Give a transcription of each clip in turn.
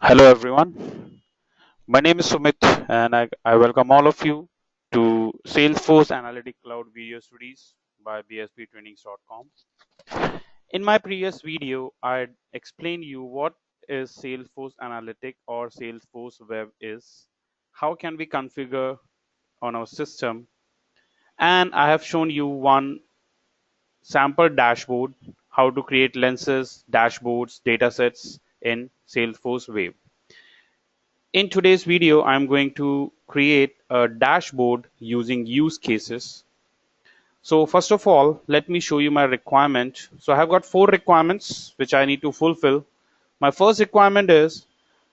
Hello everyone, my name is Sumit and I welcome all of you to Salesforce Analytic Cloud Video Studies by bsptrainings.com. In my previous video, I explained you what is Salesforce Analytic or Salesforce Web is, how can we configure on our system, and I have shown you one sample dashboard, how to create lenses, dashboards, datasets in Salesforce Web. In today's video, I'm going to create a dashboard using use cases. So first of all, let me show you my requirement. So I have got 4 requirements which I need to fulfill. My first requirement is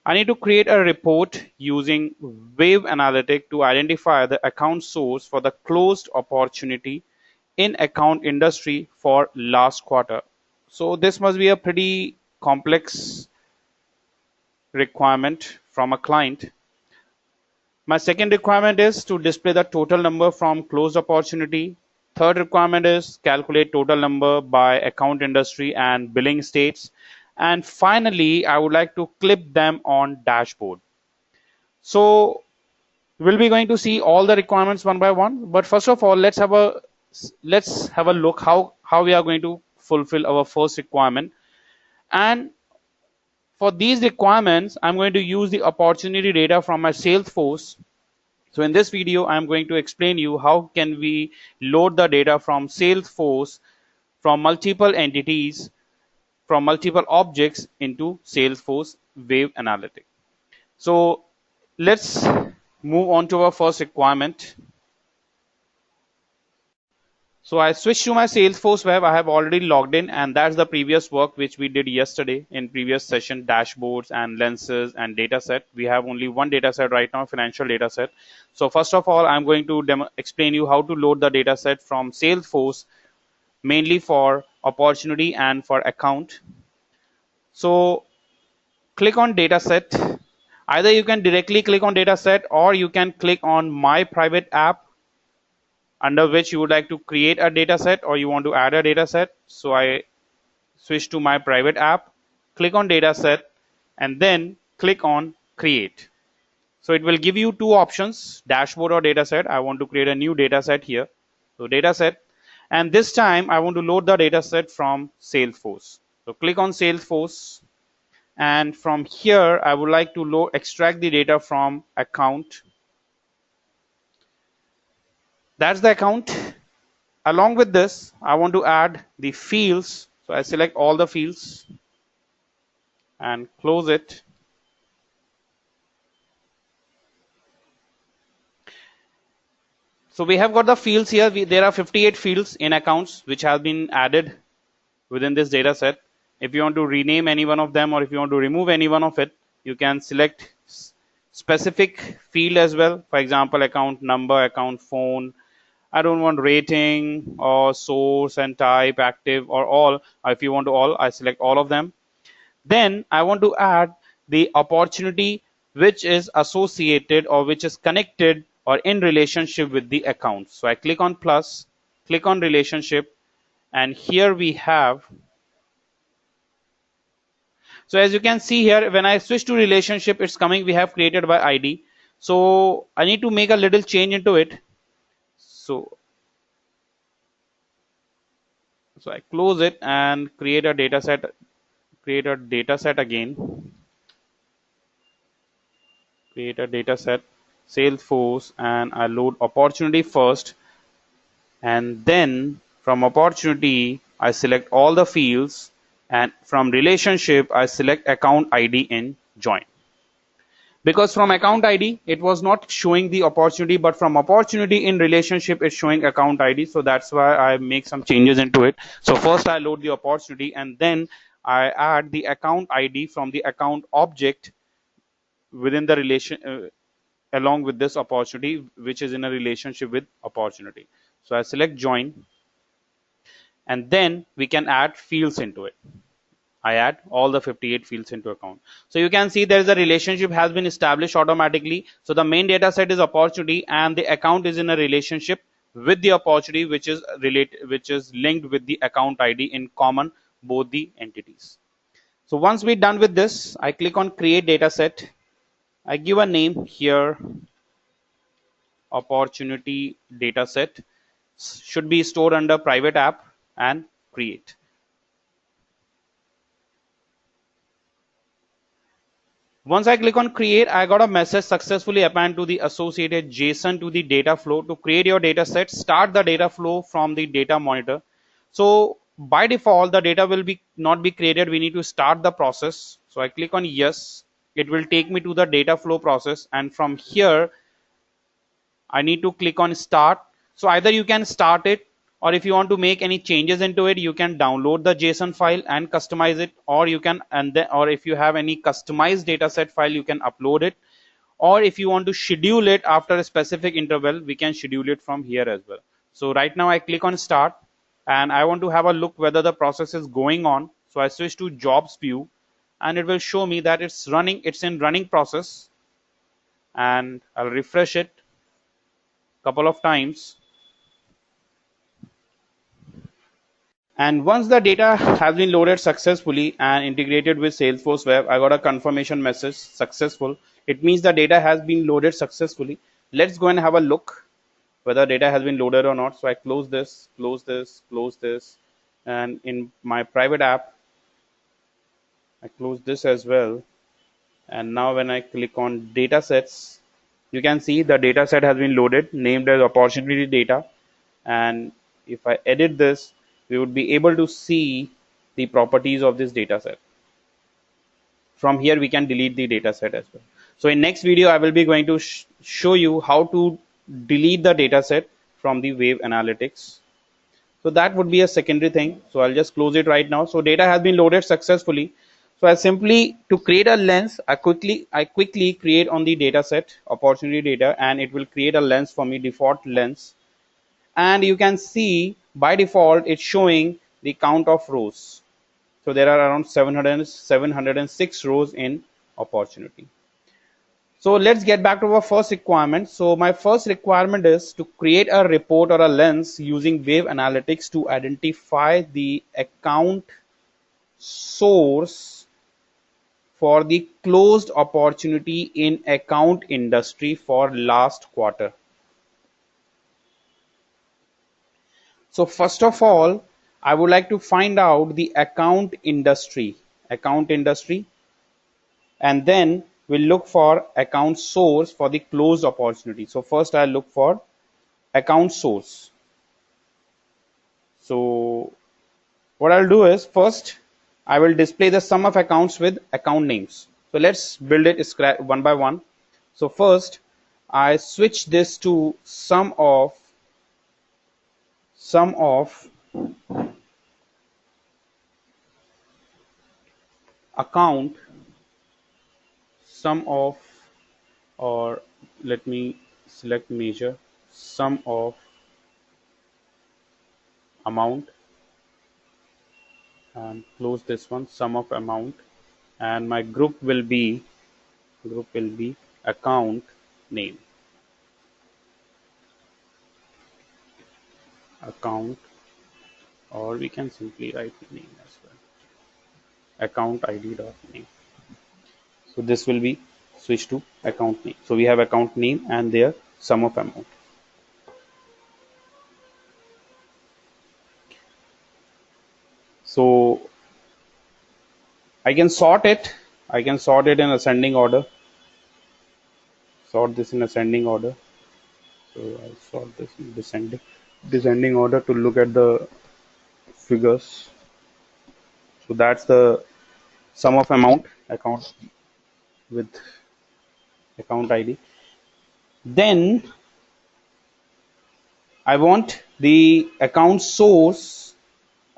I need to create a report using Wave Analytic to identify the account source for the closed opportunity in account industry for last quarter. So this must be a pretty complex requirement from a client. My second requirement is to display the total number from closed opportunity. Third requirement is calculate total number by account industry and billing states. And finally, I would like to clip them on dashboard. So we'll be going to see all the requirements one by one. But first of all, let's have a look how we are going to fulfill our first requirement. And for these requirements, I'm going to use the opportunity data from my Salesforce. So in this video, I'm going to explain you how can we load the data from Salesforce from multiple entities, from multiple objects into Salesforce Wave Analytic. So let's move on to our first requirement. So I switched to my Salesforce web. I have already logged in, and that's the previous work which we did yesterday in previous session, dashboards and lenses and data set. We have only one data set right now, financial data set. So first of all, I'm going to explain you how to load the data set from Salesforce, mainly for opportunity and for account. So click on data set. Either you can directly click on data set or you can click on my private app under which you would like to create a data set or you want to add a data set. So I switch to my private app, click on data set, and then click on create. So it will give you two options, dashboard or data set. I want to create a new data set here. So data set, and this time I want to load the data set from Salesforce. So click on Salesforce, and from here I would like to extract the data from account. That's the account. Along with this, I want to add the fields. So I select all the fields and close it. So we have got the fields here. There are 58 fields in accounts which have been added within this data set. If you want to rename any one of them or if you want to remove any one of it, you can select specific field as well. For example, account number, account phone. I don't want rating or source and type, active or all. If you want to all, I select all of them. Then I want to add the opportunity which is associated or which is connected or in relationship with the account. So I click on plus, click on relationship, and here we have. So as you can see here, when I switch to relationship, it's coming. We have created by ID. So I need to make a little change into it. So I close it and create a data set. Create a data set again. Create a data set, Salesforce, and I load opportunity first, and then from opportunity I select all the fields, and from relationship I select account ID in join. Because from account ID it was not showing the opportunity, but from opportunity in relationship it's showing account ID. So that's why I make some changes into it. So first I load the opportunity and then I add the account ID from the account object within the relation along with this opportunity which is in a relationship with opportunity. So I select join, and then we can add fields into it. I add all the 58 fields into account. So you can see there is a relationship has been established automatically. So the main data set is opportunity and the account is in a relationship with the opportunity which is linked with the account ID in common both the entities. So once we're done with this, I click on create dataset. I give a name here, opportunity dataset, should be stored under private app, and create. Once I click on create, I got a message successfully append to the associated JSON to the data flow. To create your data set, start the data flow from the data monitor. So by default, the data will be not be created. We need to start the process. So I click on yes. It will take me to the data flow process, and from here I need to click on start. So either you can start it, or if you want to make any changes into it, you can download the JSON file and customize it, or you can, and then, or if you have any customized dataset file, you can upload it, or if you want to schedule it after a specific interval, we can schedule it from here as well. So right now I click on start, and I want to have a look whether the process is going on. So I switch to jobs view, and it will show me that it's running, it's in running process, and I'll refresh it couple of times. And once the data has been loaded successfully and integrated with Salesforce Web, I got a confirmation message successful. It means the data has been loaded successfully. Let's go and have a look whether data has been loaded or not. So I close this, close this, close this, and in my private app, I close this as well. And now when I click on data sets, you can see the data set has been loaded, named as opportunity data. And if I edit this, we would be able to see the properties of this data set. From here we can delete the data set as well. So in next video I will be going to show you how to delete the data set from the wave analytics. So that would be a secondary thing. So I'll just close it right now. So data has been loaded successfully. So I simply, to create a lens, I quickly create on the data set opportunity data, and it will create a lens for me, default lens. And you can see by default it's showing the count of rows. So there are around 706 rows in opportunity. So let's get back to our first requirement. So my first requirement is to create a report or a lens using wave analytics to identify the account source for the closed opportunity in account industry for last quarter. So first of all, I would like to find out the account industry, and then we'll look for account source for the closed opportunity. So first I'll look for account source. So what I'll do is, first I will display the sum of accounts with account names. So let's build it one by one. So first I switch this to sum of account, sum of, or let me select measure, sum of amount, and close this one, sum of amount, and my group will be account name, account, or we can simply write the name as well, account id dot name. So this will be switched to account name. So we have account name and their sum of amount. So I can sort it in ascending order. Sort this in ascending order. So I'll sort this in descending order to look at the figures. So that's the sum of amount, account with account ID. Then I want the account source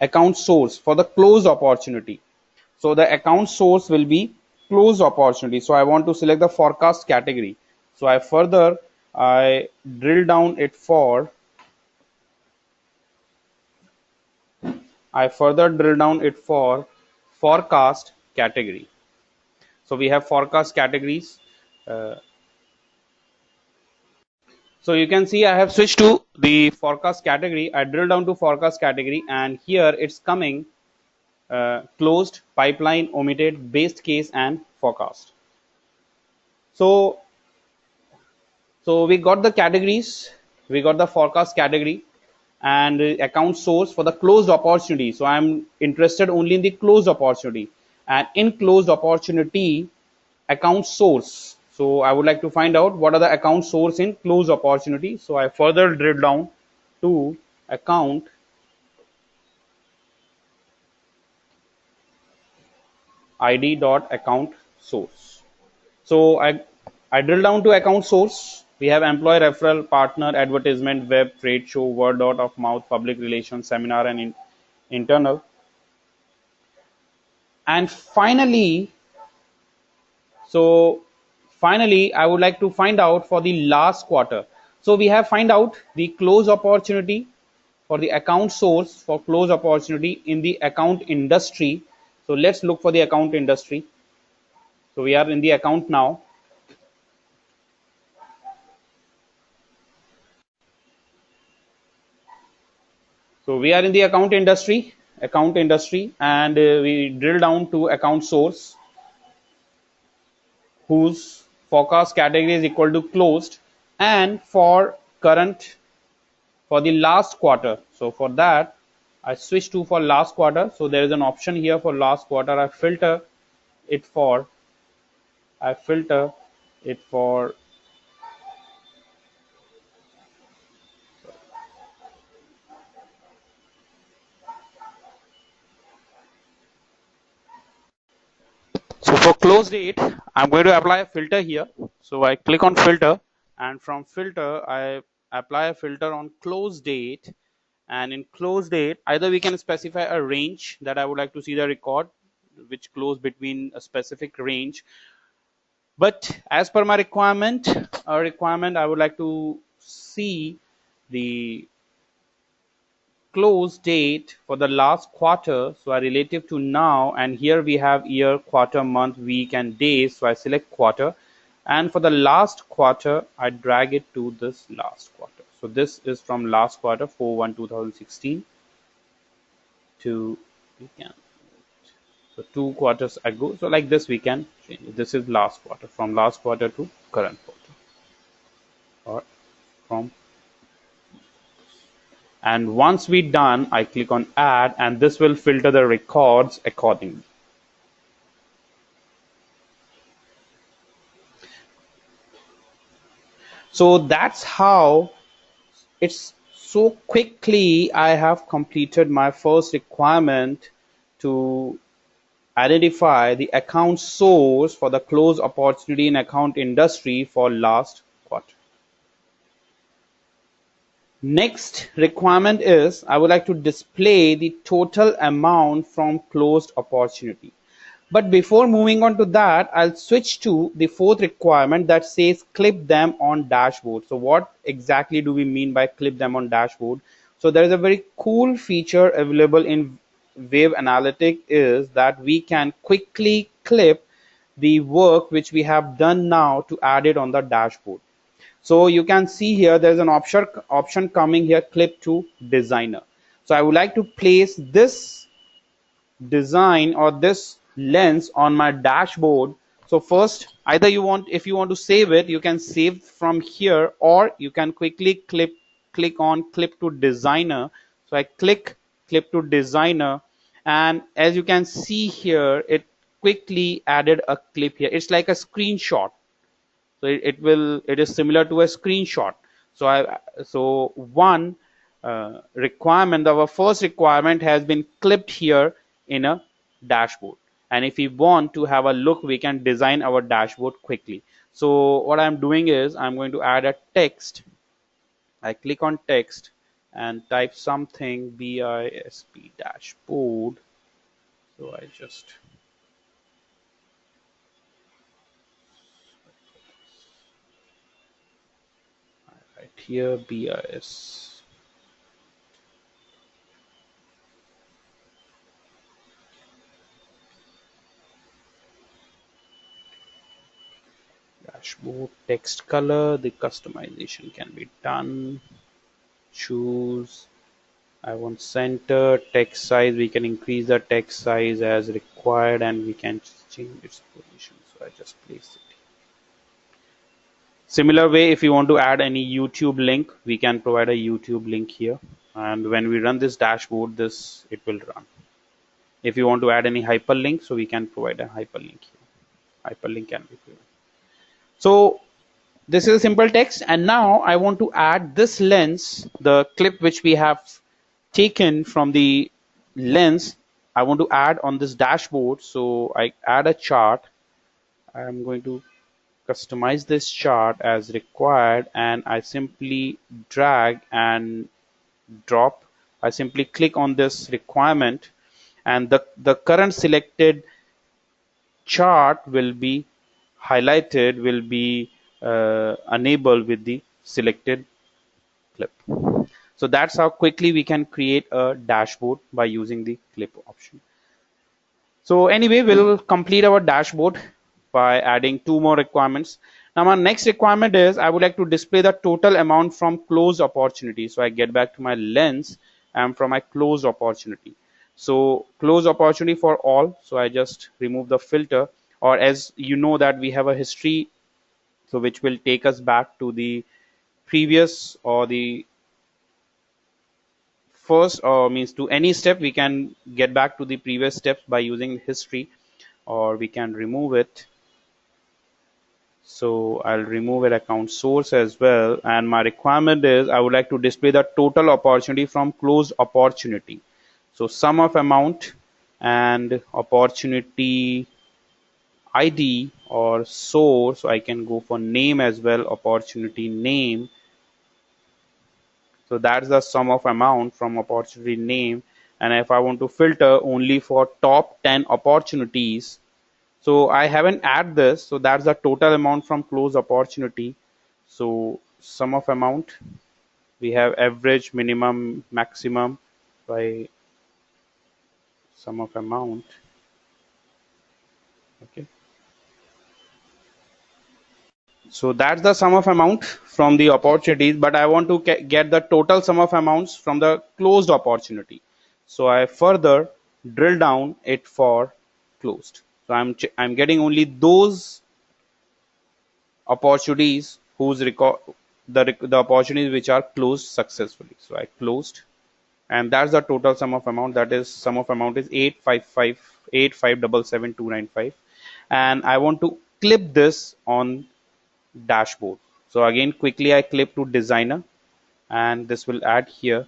for the closed opportunity. So the account source will be closed opportunity. So I want to select the forecast category. So I drill down it for forecast category. So we have forecast categories. So you can see I have switched to the forecast category. I drill down to forecast category, and here it's coming closed, pipeline, omitted, base case, and forecast. So we got the categories, we got the forecast category, and account source for the closed opportunity. So I'm interested only in the closed opportunity, and in closed opportunity, account source. So I would like to find out what are the account source in closed opportunity. So I further drill down to account id dot account source. So I drill down to account source. We have employee referral, partner, advertisement, web, trade show, word of mouth, public relations, seminar, and internal. And so finally, I would like to find out for the last quarter. So we have find out the close opportunity for the account source for close opportunity in the account industry. So let's look for the account industry. So we are in the account now. So we are in the account industry, and we drill down to account source whose forecast category is equal to closed, and for current for the last quarter. So for that, I switch to for last quarter. So there is an option here for last quarter. It for I filter it for So for close date, I'm going to apply a filter here. So I click on filter, and from filter, I apply a filter on close date. And in close date, either we can specify a range that I would like to see the record, which close between a specific range. But as per my requirement, I would like to see the close date for the last quarter. So I relative to now, and here we have year, quarter, month, week, and days. So I select quarter, and for the last quarter, I drag it to this last quarter. So this is from last quarter 4/1/2016 to we can so 2 quarters ago. So like this we can change it. This is last quarter, from last quarter to current quarter, or from, and once we done, I click on add, and this will filter the records accordingly. So that's how it's so quickly I have completed my first requirement to identify the account source for the close opportunity in account industry for last quarter. Next requirement is I would like to display the total amount from closed opportunity. But before moving on to that, I'll switch to the fourth requirement that says clip them on dashboard. So what exactly do we mean by clip them on dashboard? So there is a very cool feature available in Wave Analytics is that we can quickly clip the work which we have done now to add it on the dashboard. So you can see here there's an option coming here, clip to designer. So I would like to place this design or this lens on my dashboard. So first, either if you want to save it, you can save from here, or you can quickly click on clip to designer. So I click clip to designer, and as you can see here, it quickly added a clip here. It's like a screenshot. So it is similar to a screenshot. So one requirement, our first requirement has been clipped here in a dashboard, and if we want to have a look, we can design our dashboard quickly. So what I'm doing is I'm going to add a text. I click on text and type something BISP dashboard. So I just write here BIS dashboard. Text color, the customization can be done. Choose I want center text size. We can increase the text size as required, and we can change its position. So I just place it. Similar way, if you want to add any YouTube link, we can provide a YouTube link here. And when we run this dashboard, it will run. If you want to add any hyperlink, so we can provide a hyperlink here. Hyperlink can be provided. So this is a simple text, and now I want to add this lens, the clip which we have taken from the lens. I want to add on this dashboard. So I add a chart. I'm going to customize this chart as required, and I simply drag and drop. I simply click on this requirement, and the current selected chart will be highlighted, will be enabled with the selected clip. So that's how quickly we can create a dashboard by using the clip option. So anyway, we'll complete our dashboard by adding two more requirements. Now my next requirement is I would like to display the total amount from closed opportunity. So I get back to my lens and from my closed opportunity. So closed opportunity for all. So I just remove the filter, or as you know that we have a history, so which will take us back to the previous or the first, or means to any step. We can get back to the previous step by using history, or we can remove it. So I'll remove an account source as well, and my requirement is I would like to display the total opportunity from closed opportunity. So sum of amount and opportunity ID or source. So I can go for name as well, opportunity name. So that's the sum of amount from opportunity name. And if I want to filter only for top 10 opportunities, so I haven't add this. So that's the total amount from closed opportunity. So sum of amount, we have average, minimum, maximum by sum of amount. Okay. So that's the sum of amount from the opportunities, but I want to get the total sum of amounts from the closed opportunity. So I further drill down it for closed. So I'm getting only those opportunities whose record the opportunities which are closed successfully. So I closed, and that's the total sum of amount. That is sum of amount is 855,857,7,295, and I want to clip this on dashboard. So again, quickly I clip to designer, and this will add here.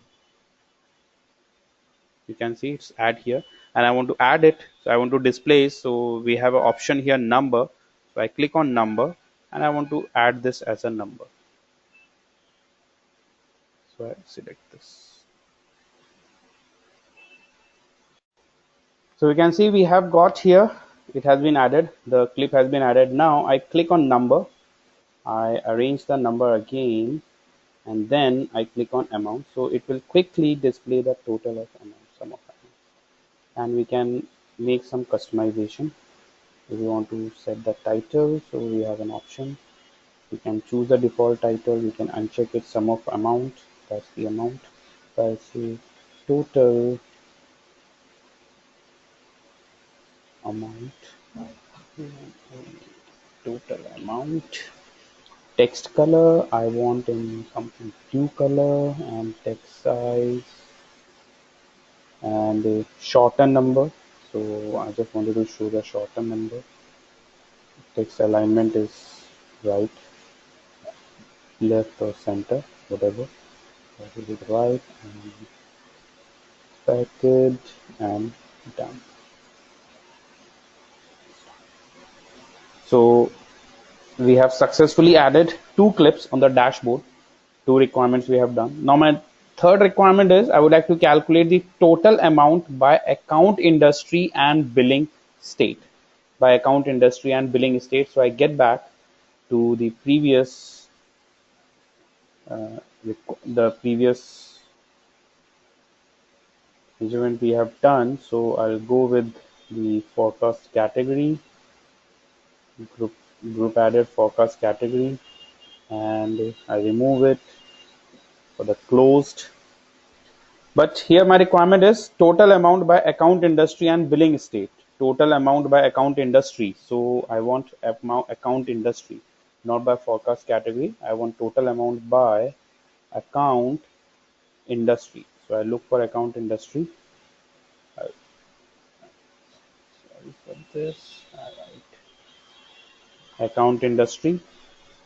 You can see it's add here, and I want to add it. So I want to display. So we have an option here, number. So I click on number, and I want to add this as a number. So I select this. So we can see we have got here, it has been added, the clip has been added. Now I click on number, I arrange the number again, and then I click on amount. So it will quickly display the total of amount, sum of amount. And we can make some customization. If we want to set the title, so we have an option. We can choose the default title, we can uncheck it, sum of amount, that's the amount. So I say total amount, total amount. Text color, I want in something blue color, and text size, and a shorten number. So I just wanted to show the shorten number. Text alignment is right, left, or center, whatever. That is it, right, and package, and done. So we have successfully added two clips on the dashboard. Two requirements we have done. Now my third requirement is I would like to calculate the total amount by account industry and billing state. By account industry and billing state. So I get back to the previous measurement we have done. So I'll go with the forecast category, group added forecast category, and I remove it for the closed. But here my requirement is total amount by account industry and billing state. Total amount by account industry. So I want account industry, not by forecast category. I want total amount by account industry. So I look for account industry. Sorry for this. I write account industry.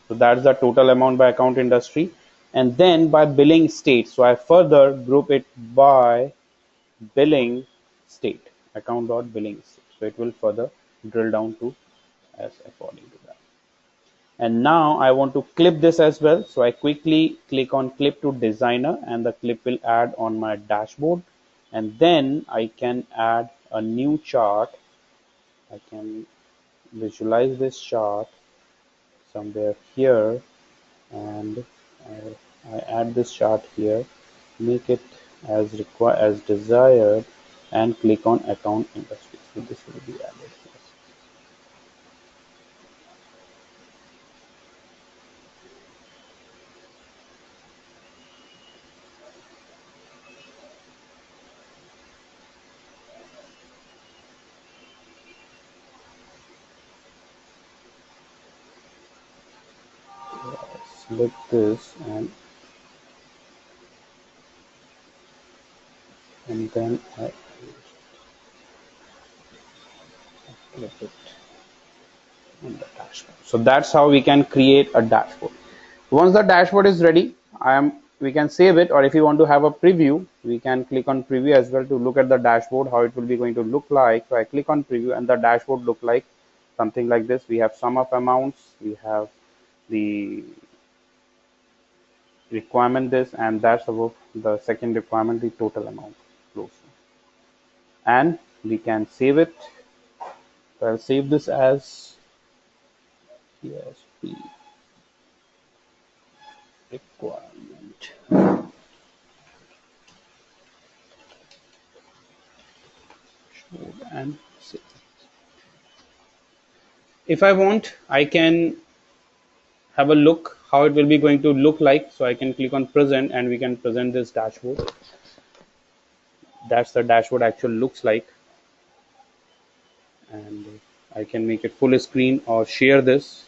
So that's the total amount by account industry. And then by billing state. So I further group it by billing state, account dot billing state. So it will further drill down to as according to that. And now I want to clip this as well. So I quickly click on clip to designer and the clip will add on my dashboard. And then I can add a new chart. I can visualize this chart somewhere here, and I add this chart here, make it as desired, and click on account industry. So this will be added here. Select this and then I click it on the dashboard. So that's how we can create a dashboard. Once the dashboard is ready, we can save it, or if you want to have a preview, we can click on preview as well to look at the dashboard, how it will be going to look like. So I click on preview and the dashboard look like something like this. We have sum of amounts, we have the requirement this, and that's about the second requirement, the total amount close. And we can save it. So I'll save this as PSP requirement. And save. If I want, I can have a look how it will be going to look like. So I can click on present and we can present this dashboard. That's the dashboard actually looks like. And I can make it full screen or share this.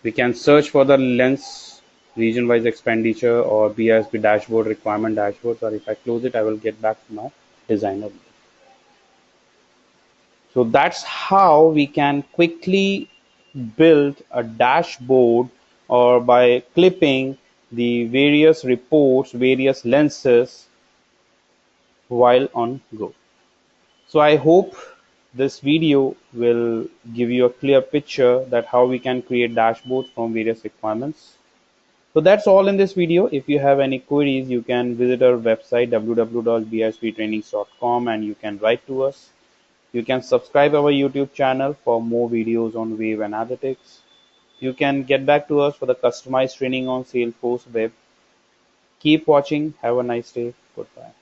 We can search for the lens region wise expenditure or BISP dashboard requirement dashboards, or if I close it, I will get back to my designer. So that's how we can quickly build a dashboard, or by clipping the various reports, various lenses while on go. So I hope this video will give you a clear picture that how we can create dashboards from various requirements. So that's all in this video. If you have any queries, you can visit our website www.bisptrainings.com and you can write to us. You can subscribe our YouTube channel for more videos on wave analytics. You can get back to us for the customized training on Salesforce web. Keep watching. Have a nice day. Goodbye.